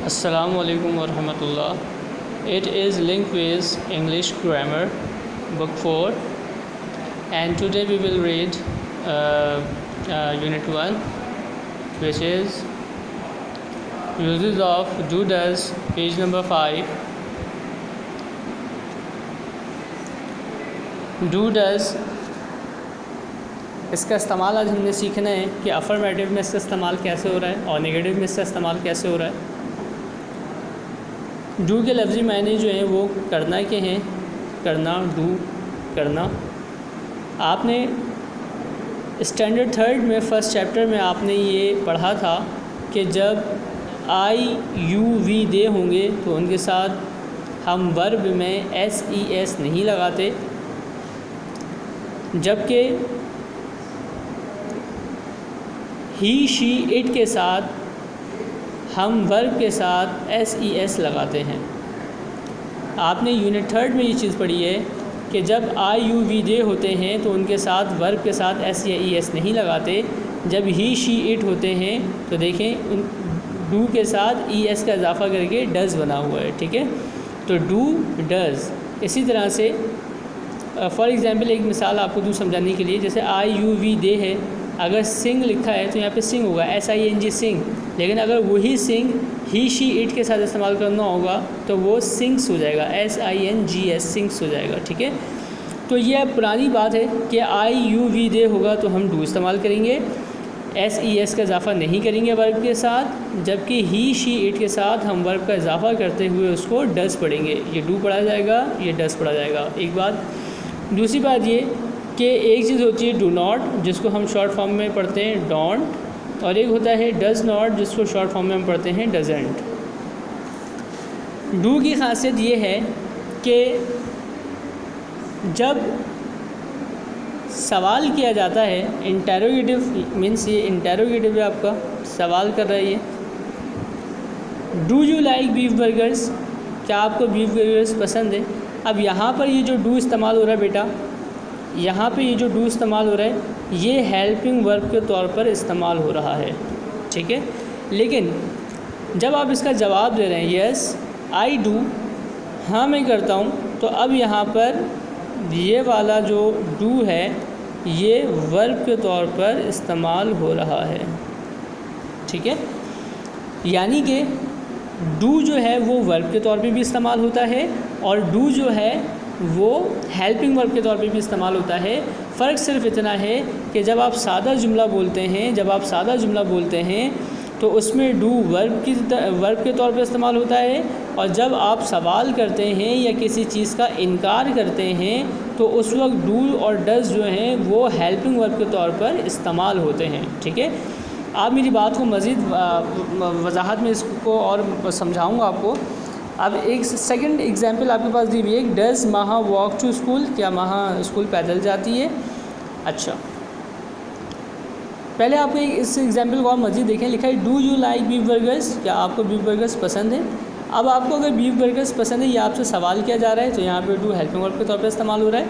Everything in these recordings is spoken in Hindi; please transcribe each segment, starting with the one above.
Assalamualaikum warahmatullah. It is Linkwiz English Grammar Book 4, and today we will read Unit 1, which is Uses of Do Does, page number 5. Do Does, इसका इस्तेमाल आज हमने सीखना है कि अफर्मेटिव में इसका इस्तेमाल कैसे हो रहा है और नेगेटिव में इसका इस्तेमाल कैसे हो रहा है। डू के लफ्ज़ी मायने जो हैं वो करना के हैं, करना, डू करना। आपने स्टैंडर्ड थर्ड में फ़र्स्ट चैप्टर में आपने ये पढ़ा था कि जब आई यू वी दे होंगे तो उनके साथ हम वर्ब में एस ई एस नहीं लगाते, जबकि ही शी इट के साथ हम वर्ब के साथ एस ई एस लगाते हैं। आपने यूनिट थर्ड में ये चीज़ पढ़ी है कि जब आई यू वी दे होते हैं तो उनके साथ वर्ब के साथ एस या ई एस नहीं लगाते। जब ही शी इट होते हैं तो देखें उन डू के साथ ई एस का इजाफ़ा करके डज़ बना हुआ है, ठीक है। तो डू डज़। इसी तरह से फॉर एग्ज़ाम्पल एक मिसाल आपको दूँ समझाने के लिए, जैसे आई यू वी दे है, अगर सिंग लिखा है तो यहाँ पे सिंग होगा, एस आई एन जी सिंग। लेकिन अगर वही सिंग ही शी इट के साथ इस्तेमाल करना होगा तो वो सिंग्स हो जाएगा, S I N G S sings हो जाएगा, ठीक है। तो ये पुरानी बात है कि आई यू वी दे होगा तो हम डू इस्तेमाल करेंगे, एस ई एस का इजाफ़ा नहीं करेंगे वर्ब के साथ, जबकि ही शी इट के साथ हम वर्ब का इजाफ़ा करते हुए उसको डज़ पढ़ेंगे। ये डू पढ़ा जाएगा, ये डज़ पढ़ा जाएगा, एक बात। दूसरी बात ये कि एक चीज़ होती है डू नॉट, जिसको हम शॉर्ट फॉर्म में पढ़ते हैं डोंट, और एक होता है डज़ नॉट, जिसको शॉर्ट फॉर्म में हम पढ़ते हैं डजेंट। डू की खासियत ये है कि जब सवाल किया जाता है, इंटेरोगेटिव मीन्स ये इंटेरोगेटिव है, आपका सवाल कर रहा है ये, do you like beef burgers, क्या आपको बीफ बर्गर्स पसंद है। अब यहाँ पर ये जो डू इस्तेमाल हो रहा है बेटा, यहाँ पे ये जो डू इस्तेमाल हो रहा है ये हेल्पिंग वर्ब के तौर पर इस्तेमाल हो रहा है, ठीक है। लेकिन जब आप इसका जवाब दे रहे हैं यस आई डू, हाँ मैं करता हूँ, तो अब यहाँ पर ये वाला जो डू है ये वर्ब के तौर पर इस्तेमाल हो रहा है, ठीक है। यानी कि डू जो है वो वर्ब के तौर पे भी इस्तेमाल होता है और डू जो है वो हेल्पिंग वर्ब के तौर पे भी इस्तेमाल होता है। फ़र्क सिर्फ इतना है कि जब आप सादा जुमला बोलते हैं तो उसमें डू वर्ब के तौर पे इस्तेमाल होता है, और जब आप सवाल करते हैं या किसी चीज़ का इनकार करते हैं तो उस वक्त डू और डज़ जो हैं वो हेल्पिंग वर्ब के तौर पर इस्तेमाल होते हैं, ठीक है। आप मेरी बात को मज़ीद वजाहत में इसको और समझाऊँगा आपको। अब एक सेकंड एग्जांपल आपके पास दी हुई है, डज़ महा वॉक टू स्कूल, क्या महा स्कूल पैदल जाती है। अच्छा, पहले आपको इस एग्जांपल को और मज़ीद देखें। लिखा है do you like beef burgers, क्या आपको बीफ बर्गर्स पसंद है। अब आपको अगर बीफ बर्गर्स पसंद है, ये आपसे सवाल किया जा रहा है, तो यहाँ पे डू हेल्पिंग वर्ब के तौर पर इस्तेमाल हो रहा है।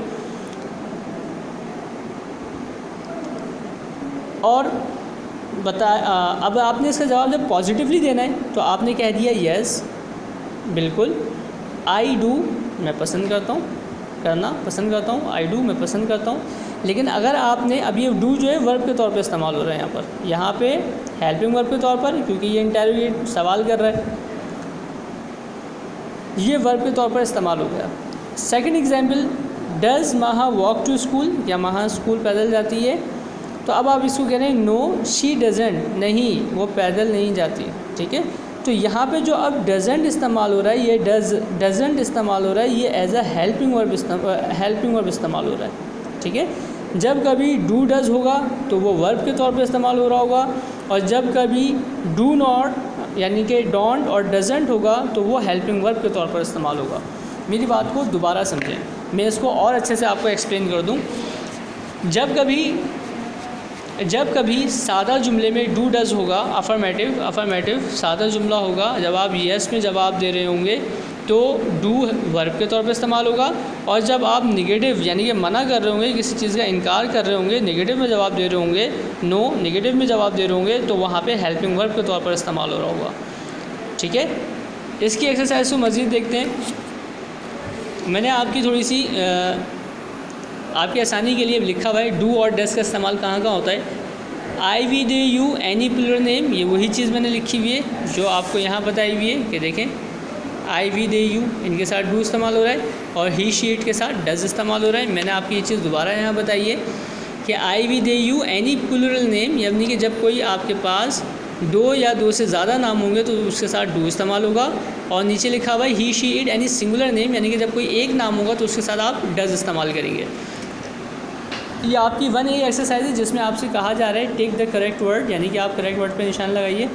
और अब आपने इसका जवाब जब पॉजिटिवली देना है तो आपने कह दिया यस बिल्कुल, आई डू मैं पसंद करता हूँ, करना पसंद करता हूँ, आई डू मैं पसंद करता हूँ। लेकिन अगर आपने अब ये डू जो है वर्ब के तौर पे इस्तेमाल हो रहा है यहाँ पे हेल्पिंग वर्ब के तौर पर, क्योंकि ये इंटेरोगेट सवाल कर रहा है, ये वर्ब के तौर पर इस्तेमाल हो गया। सेकंड एग्जांपल, डज़ महा वॉक टू स्कूल, क्या महा स्कूल पैदल जाती है। तो अब आप इसको कह रहे हैं नो शी डजेंट, नहीं वो पैदल नहीं जाती, ठीक है। तो यहाँ पे जो अब डजेंट इस्तेमाल हो रहा है, ये डजेंट इस्तेमाल हो रहा है, ये एज अ हेल्पिंग वर्ब इस्तेमाल हो रहा है, ठीक है। जब कभी डू डज़ होगा तो वो वर्ब के तौर पे इस्तेमाल हो रहा होगा, और जब कभी डू नॉट यानी कि डोंट और डजेंट होगा तो वो हेल्पिंग वर्ब के तौर पर इस्तेमाल होगा। मेरी बात को दोबारा समझें, मैं इसको और अच्छे से आपको एक्सप्लेन कर दूँ। जब कभी सादा जुमले में डू डज़ होगा, अफर्मेटिव सादा जुमला होगा, जब आप यस में जवाब दे रहे होंगे तो डू वर्ब के तौर पे इस्तेमाल होगा, और जब आप नेगेटिव यानी कि मना कर रहे होंगे, किसी चीज़ का इनकार कर रहे होंगे, नेगेटिव में जवाब दे रहे होंगे, नो नेगेटिव में जवाब दे रहे होंगे, तो वहाँ पे हेल्पिंग वर्ब के तौर पर इस्तेमाल हो रहा होगा। ठीक है, इसकी एक्सरसाइज को मज़ीद देखते हैं। मैंने आपकी थोड़ी सी आपकी आसानी के लिए लिखा हुआ है डू और डस का इस्तेमाल कहाँ कहाँ होता है। I we they you any plural name, ये वही चीज़ मैंने लिखी हुई है जो आपको यहाँ बताई हुई है कि देखें आई वी दे यू इनके साथ डू इस्तेमाल हो रहा है और ही शी इट के साथ डज इस्तेमाल हो रहा है। मैंने आपकी ये चीज़ दोबारा यहाँ बताई है कि I we they you any plural name, यानी कि जब कोई आपके पास दो या दो से ज़्यादा नाम होंगे तो उसके साथ डू इस्तेमाल होगा। और नीचे लिखा हुआ है he she it any singular name, यानी कि जब कोई एक नाम होगा तो उसके साथ आप डज इस्तेमाल करेंगे। ये आपकी 1A एक्सरसाइज है जिसमें आपसे कहा जा रहा है टेक द करेक्ट वर्ड, यानी कि आप करेक्ट वर्ड पे निशान लगाइए।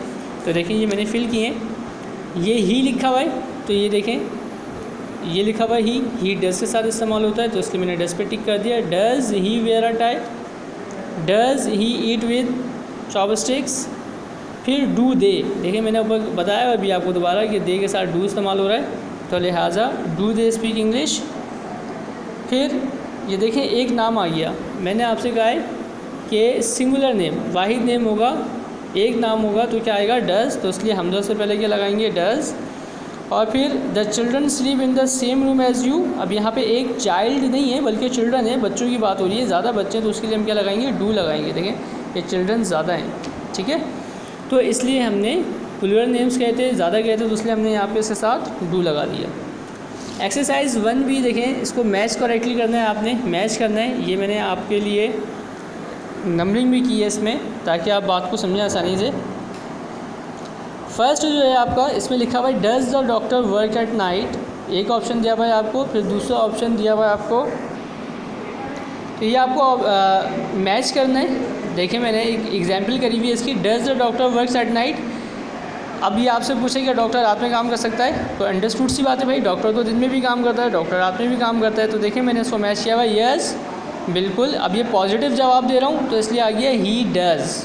तो देखें ये मैंने फिल किए हैं। ये ही लिखा हुआ है तो ये देखें ये लिखा हुआ है ही डज के साथ इस्तेमाल होता है तो इसलिए मैंने डज पे टिक कर दिया। Does he wear a tie, does he eat with chopsticks. फिर डू दे, देखिए मैंने ऊपर बताया अभी आपको दोबारा कि दे के साथ डू इस्तेमाल हो रहा है तो लिहाजा डू दे स्पीक इंग्लिश। फिर ये देखें एक नाम आ गया, मैंने आपसे कहा है कि सिंगुलर नेम वाहिद नेम होगा, एक नाम होगा तो क्या आएगा डज, तो इसलिए हम से पहले क्या लगाएंगे डज। और फिर the children sleep in the same room as you, अब यहाँ पे एक चाइल्ड नहीं है बल्कि चिल्ड्रन है, बच्चों की बात हो रही है, ज़्यादा बच्चे हैं तो उसके लिए हम क्या लगाएंगे डू लगाएंगे। देखें ये चिल्ड्रन ज़्यादा हैं, ठीक है, तो इसलिए हमने प्लूरल नेम्स कहते हैं ज़्यादा कहते हैं तो इसलिए हमने यहाँ पे इसके साथ डू लगा दिया। एक्सरसाइज 1B देखें, इसको मैच करेक्टली करना है, आपने मैच करना है। ये मैंने आपके लिए नंबरिंग भी की है इसमें ताकि आप बात को समझें आसानी से। फर्स्ट जो है आपका इसमें लिखा हुआ है does the doctor work at night, एक ऑप्शन दिया हुआ है आपको, फिर दूसरा ऑप्शन दिया हुआ है आपको, तो ये आपको मैच करना है। देखें मैंने एक एग्जाम्पल करी हुई है इसकी, does the doctor works at night. अब ये आपसे पूछे कि डॉक्टर रात में काम कर सकता है, तो अंडरस्टूड सी बात है भाई, डॉक्टर तो दिन में भी काम करता है, डॉक्टर रात में भी काम करता है, तो देखें मैंने इसको मैच किया हुआ यस बिल्कुल। अब ये पॉजिटिव जवाब दे रहा हूँ तो इसलिए आ गया ही डज।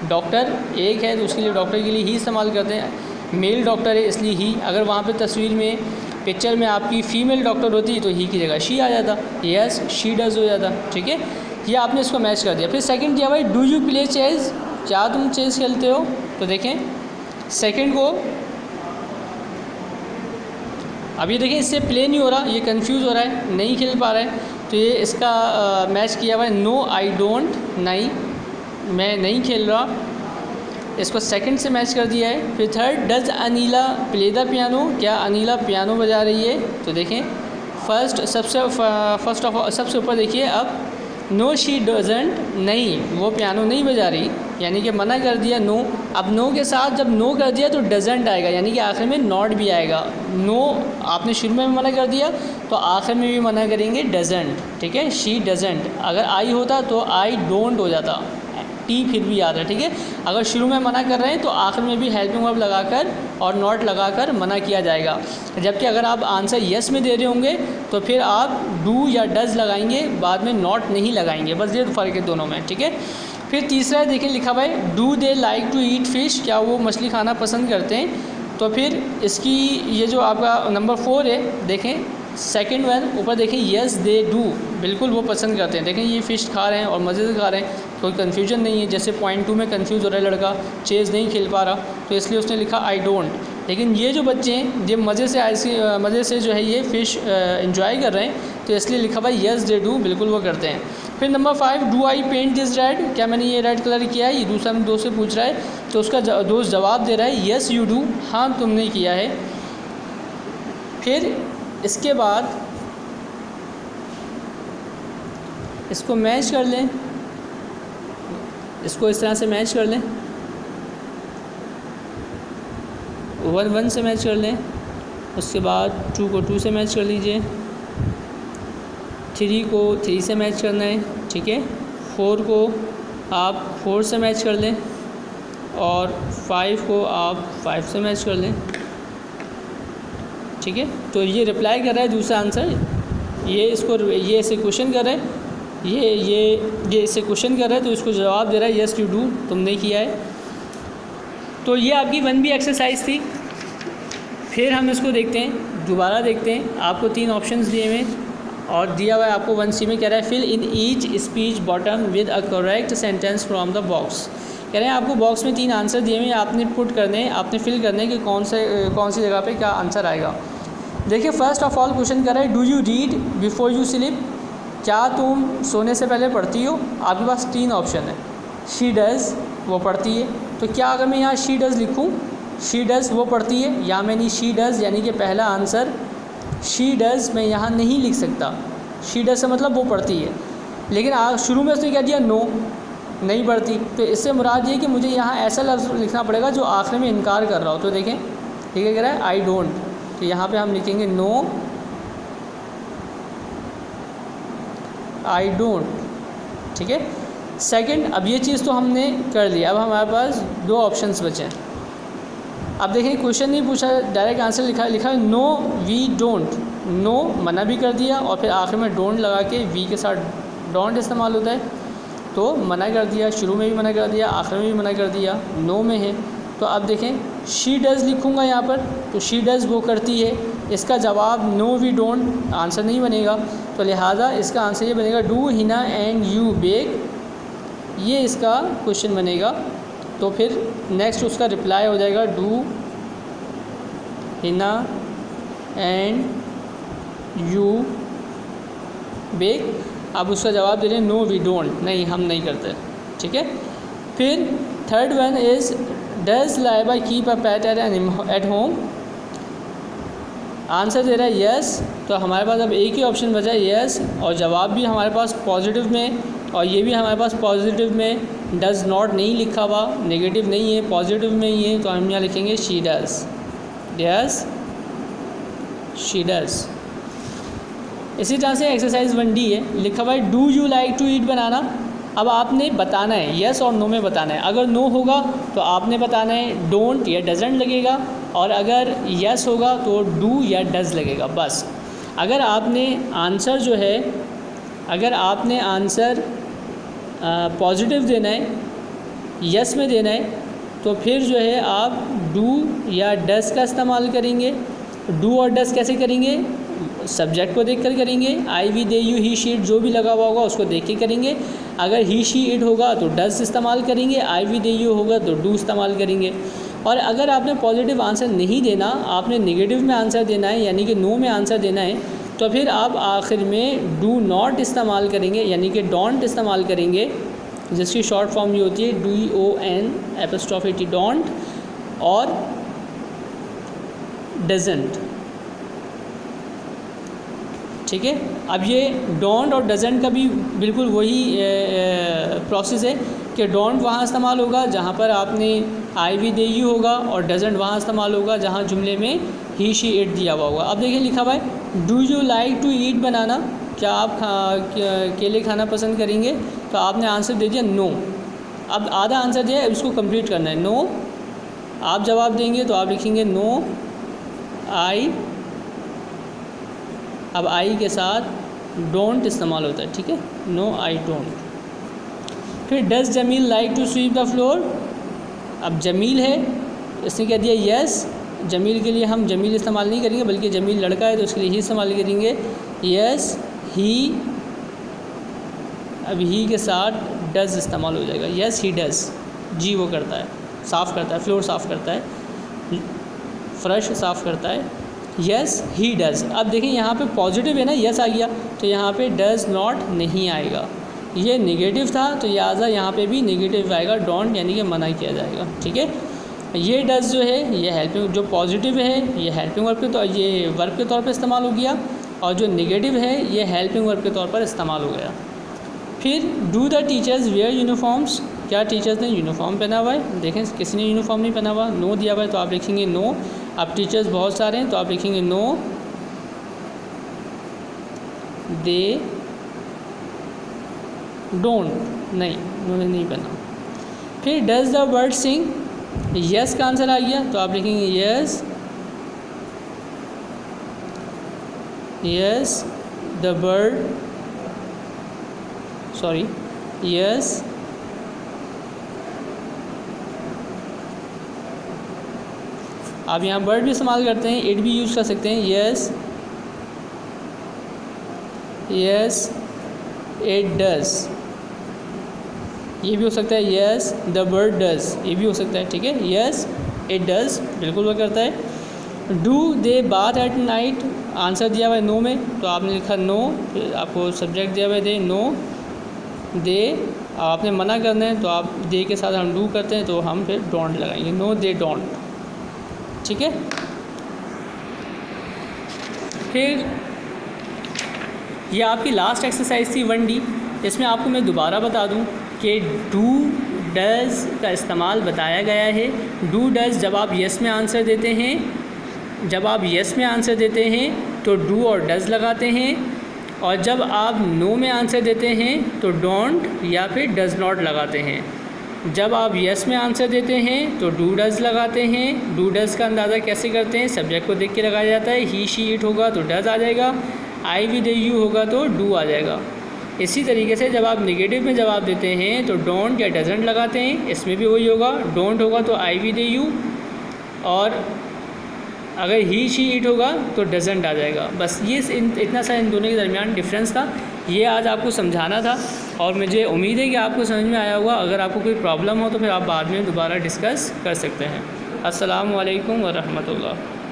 डॉक्टर एक है तो उसके लिए डॉक्टर के लिए ही इस्तेमाल करते हैं, मेल डॉक्टर है इसलिए ही। अगर वहाँ पे तस्वीर में पिक्चर में आपकी फ़ीमेल डॉक्टर होती तो ही की जगह शी आ जाता, यस शी डज हो जाता, ठीक है। ये आपने इसको मैच कर दिया। फिर सेकंड दिया भाई डू यू प्ले चेस, क्या तुम चेस खेलते हो, तो देखें सेकंड को अब ये देखें इससे प्ले नहीं हो रहा, ये कंफ्यूज हो रहा है, नहीं खेल पा रहा है, तो ये इसका मैच किया हुआ है नो आई डोंट, नहीं मैं नहीं खेल रहा, इसको सेकंड से मैच कर दिया है। फिर third does Anila play the piano, क्या अनीला पियानो बजा रही है, तो देखें फर्स्ट सबसे ऊपर देखिए अब नो शी डजंट, नहीं वो पियानो नहीं बजा रही, यानी कि मना कर दिया नो। अब नो के साथ जब नो कर दिया तो डजंट आएगा, यानी कि आखिर में नॉट भी आएगा। नो आपने शुरू में मना कर दिया तो आखिर में भी मना करेंगे डजंट, ठीक है, शी डजंट। अगर आई होता तो आई डोंट हो जाता, टी फिर भी याद है, ठीक है। अगर शुरू में मना कर रहे हैं तो आखिर में भी हेल्पिंग वर्ब लगाकर और नॉट लगाकर मना किया जाएगा। जबकि अगर आप आंसर यस में दे रहे होंगे तो फिर आप डू या डज लगाएंगे, बाद में नॉट नहीं लगाएंगे, बस ये फ़र्क है दोनों में, ठीक है। फिर तीसरा देखें लिखा हुआ है do they like to eat fish, क्या वो मछली खाना पसंद करते हैं, तो फिर इसकी ये जो आपका नंबर 4 है, देखें सेकंड वन ऊपर देखें यस दे डू, बिल्कुल वो पसंद करते हैं। देखें ये फ़िश खा रहे हैं और मज़े से खा रहे हैं, कोई कन्फ्यूजन नहीं है। जैसे पॉइंट 2 में कन्फ्यूज़ हो रहा है लड़का, चेज़ नहीं खेल पा रहा तो इसलिए उसने लिखा आई डोंट। लेकिन ये जो बच्चे हैं ये मज़े से जो है ये फ़िश इंजॉय कर रहे हैं तो इसलिए लिखा हुआ यस दे डू, बिल्कुल वो करते हैं। फिर number 5 do I paint this red, क्या मैंने ये रेड कलर किया है, ये दूसरा दोस्त से पूछ रहा है तो उसका दोस्त जवाब दे रहा है यस यू डू, हाँ तुमने किया है। फिर इसके बाद इसको मैच कर लें, इसको इस तरह से मैच कर लें, 1 से मैच कर लें, उसके बाद 2 को 2 से मैच कर लीजिए, 3 को 3 से मैच करना है, ठीक है। 4 को आप 4 से मैच कर लें और 5 को आप 5 से मैच कर लें, ठीक है। तो ये रिप्लाई कर रहा है दूसरा आंसर, ये इसे क्वेश्चन कर रहा है, ये इसे क्वेश्चन कर रहा है तो इसको जवाब दे रहा है यस यू डू, तुमने किया है। तो ये आपकी 1B एक्सरसाइज थी। फिर हम इसको देखते हैं, दोबारा देखते हैं। आपको 3 ऑप्शंस दिए हुए और दिया हुआ है आपको 1C में कह रहा है fill in each speech bottom with a correct sentence from the box, कह रहे हैं आपको बॉक्स में 3 आंसर दिए हुए हैं, आपने पुट करने, आपने फिल करने कि कौन सी जगह पे क्या आंसर आएगा। देखिए फर्स्ट ऑफ ऑल क्वेश्चन कर रहा है do you read before you sleep, क्या तुम सोने से पहले पढ़ती हो। आपके पास 3 ऑप्शन है, शी डज़ वो पढ़ती है, तो क्या अगर मैं यहाँ शी डज़ लिखूँ, शी डज़ वो पढ़ती है, या मैं नहीं शी डज़ यानी कि पहला आंसर शी डज़ मैं यहाँ नहीं लिख सकता, शी डज़ से मतलब वो पढ़ती है, लेकिन शुरू में उसने क्या दिया नो नहीं पढ़ती, तो इससे मुराद ये कि मुझे यहाँ ऐसा लफ्ज़ लिखना पड़ेगा जो आखिर में इनकार कर रहा हो। तो देखें ठीक है, कह रहा है आई डोंट, तो यहाँ पे हम लिखेंगे नो आई डोंट, ठीक है। सेकंड, अब ये चीज़ तो हमने कर लिया, अब हमारे पास 2 ऑप्शंस बचे हैं। अब देखें क्वेश्चन नहीं पूछा, डायरेक्ट आंसर लिखा है नो वी डोंट, नो मना भी कर दिया और फिर आखिर में डोंट लगा के वी के साथ डोंट इस्तेमाल होता है, तो मना कर दिया, शुरू में भी मना कर दिया, आखिर में भी मना कर दिया, नो में है। तो अब देखें शी डज़ लिखूँगा यहाँ पर, तो शी डज़ वो करती है, इसका जवाब नो वी डोंट आंसर नहीं बनेगा, तो लिहाजा इसका आंसर ये बनेगा do Hina and you bake, ये इसका क्वेश्चन बनेगा। तो फिर नेक्स्ट उसका रिप्लाई हो जाएगा do Hina and you bake. अब उसका जवाब दे रहे हैं नो वी डोंट, नहीं हम नहीं करते, ठीक है। फिर third one is does Laiba keep a pet at home, answer दे रहा है यस, तो हमारे पास अब एक ही ऑप्शन बचा है यस, और जवाब भी हमारे पास पॉजिटिव में, और ये भी हमारे पास पॉजिटिव में, डज़ नॉट नहीं लिखा हुआ, नेगेटिव नहीं है, पॉजिटिव में ही है, तो हम यहाँ लिखेंगे she does, yes she does. इसी तरह से एक्सरसाइज 1D है, लिखा हुआ है do you like to eat banana. अब आपने बताना है यस और नो में बताना है, अगर नो होगा तो आपने बताना है डोंट या डजेंट लगेगा, और अगर यस होगा तो डू या डज़ लगेगा बस। अगर आपने आंसर जो है, अगर आपने आंसर पॉजिटिव देना है, यस में देना है, तो फिर जो है आप डू या डज़ का इस्तेमाल करेंगे। डू और डज़ कैसे करेंगे, सब्जेक्ट को देखकर करेंगे, I we they you he she it जो भी लगा हुआ होगा उसको देख के करेंगे। अगर ही शी इट होगा तो डज़ इस्तेमाल करेंगे, आई वी दे यू होगा तो डू इस्तेमाल करेंगे। और अगर आपने पॉजिटिव आंसर नहीं देना, आपने नेगेटिव में आंसर देना है यानी कि नो में आंसर देना है, तो फिर आप आखिर में डू नॉट इस्तेमाल करेंगे यानी कि डोंट इस्तेमाल करेंगे, जिसकी शॉर्ट फॉर्म ये होती है DON डोंट और डजेंट, ठीक है। अब ये डोंट और डजेंट का भी बिल्कुल वही प्रोसेस है कि डोंट वहाँ इस्तेमाल होगा जहाँ पर आपने आई वी दे यू होगा, और डजेंट वहाँ इस्तेमाल होगा जहाँ जुमले में ही शी इट दिया हुआ होगा। अब देखिए लिखा हुआ है do you like to eat banana, क्या आप केले खाना पसंद करेंगे, तो आपने आंसर दे दिया नो। अब आधा आंसर दिया है, उसको कंप्लीट करना है, नो आप जवाब देंगे तो आप लिखेंगे नो आई, अब आई के साथ डोंट इस्तेमाल होता है, ठीक है, नो आई डोंट। फिर does Jamil like to sweep the floor, अब जमील है, इसने कह दिया यस, जमील के लिए हम जमील इस्तेमाल नहीं करेंगे बल्कि जमील लड़का है तो उसके लिए ही इस्तेमाल करेंगे, यस ही, अब ही के साथ डज़ इस्तेमाल हो जाएगा, यस ही डज़, जी वो करता है, साफ़ करता है, फ्लोर साफ़ करता है, फ़र्श साफ़ करता है, यस ही डज़। अब देखिए यहाँ पे पॉजिटिव है ना, यस आ गया, तो यहाँ पे डज़ नॉट नहीं आएगा, ये नेगेटिव था तो लिहाजा यहाँ पे भी नेगेटिव आएगा, डोंट यानी कि मना किया जाएगा, ठीक है। ये डज़ जो है ये हेल्पिंग, जो पॉजिटिव है ये हेल्पिंग वर्ब के, तो ये वर्ब के तौर पर इस्तेमाल हो गया, और जो नेगेटिव है ये हेल्पिंग वर्ब के तौर पर इस्तेमाल हो गया। फिर do the teachers wear uniforms, क्या टीचर्स ने यूनिफॉर्म पहना हुआ है, देखें किसी ने यूनिफॉर्म नहीं पहना हुआ, नो दिया हुआ है तो आप लिखेंगे नो। अब टीचर्स बहुत सारे हैं तो आप लिखेंगे नो दे डोंट, नहीं उन्होंने नहीं पहना। फिर does the bird sing, yes का आंसर आ गया तो आप लिखेंगे yes, yes the bird, sorry yes आप यहाँ बर्ड भी इस्तेमाल करते हैं, इट भी यूज़ कर सकते हैं, यस यस इट डज़, ये भी हो सकता है यस द बर्ड डज, ये भी हो सकता है, ठीक है। यस इट डज, बिल्कुल वो करता है। Do they bath at night, answer दिया हुआ है नो में, तो आपने लिखा नो, फिर आपको सब्जेक्ट दिया हुआ है दे, नो दे, आपने मना करना है तो आप दे के साथ हम डू करते हैं तो हम फिर डोंट लगाएंगे, नो दे डोंट, ठीक है। फिर ये आपकी लास्ट एक्सरसाइज थी 1D। इसमें आपको मैं दोबारा बता दूं कि डू डज़ का इस्तेमाल बताया गया है। डू डज़ जब आप येस में आंसर देते हैं, जब आप येस में आंसर देते हैं तो डू और डज़ लगाते हैं, और जब आप नो में आंसर देते हैं तो डोंट या फिर डज़ नॉट लगाते हैं। जब आप येस में आंसर देते हैं तो डू डज़ लगाते हैं। डू डज़ का अंदाज़ा कैसे करते हैं, सब्जेक्ट को देख के लगाया जाता है। ही शी इट होगा तो डज़ आ जाएगा, आई वी दे यू होगा तो डू आ जाएगा। इसी तरीके से जब आप नेगेटिव में जवाब देते हैं तो डोंट या डजेंट लगाते हैं, इसमें भी वही होगा, डोंट होगा तो आई वी दे यू, और अगर ही शी इट होगा तो डजेंट आ जाएगा। बस ये इतना सा इन दोनों के दरमियान डिफरेंस था, ये आज आपको समझाना था, और मुझे उम्मीद है कि आपको समझ में आया होगा। अगर आपको कोई प्रॉब्लम हो तो फिर आप बाद में दोबारा डिस्कस कर सकते हैं। अस्सलामु अलैकुम व रहमतुल्लाह।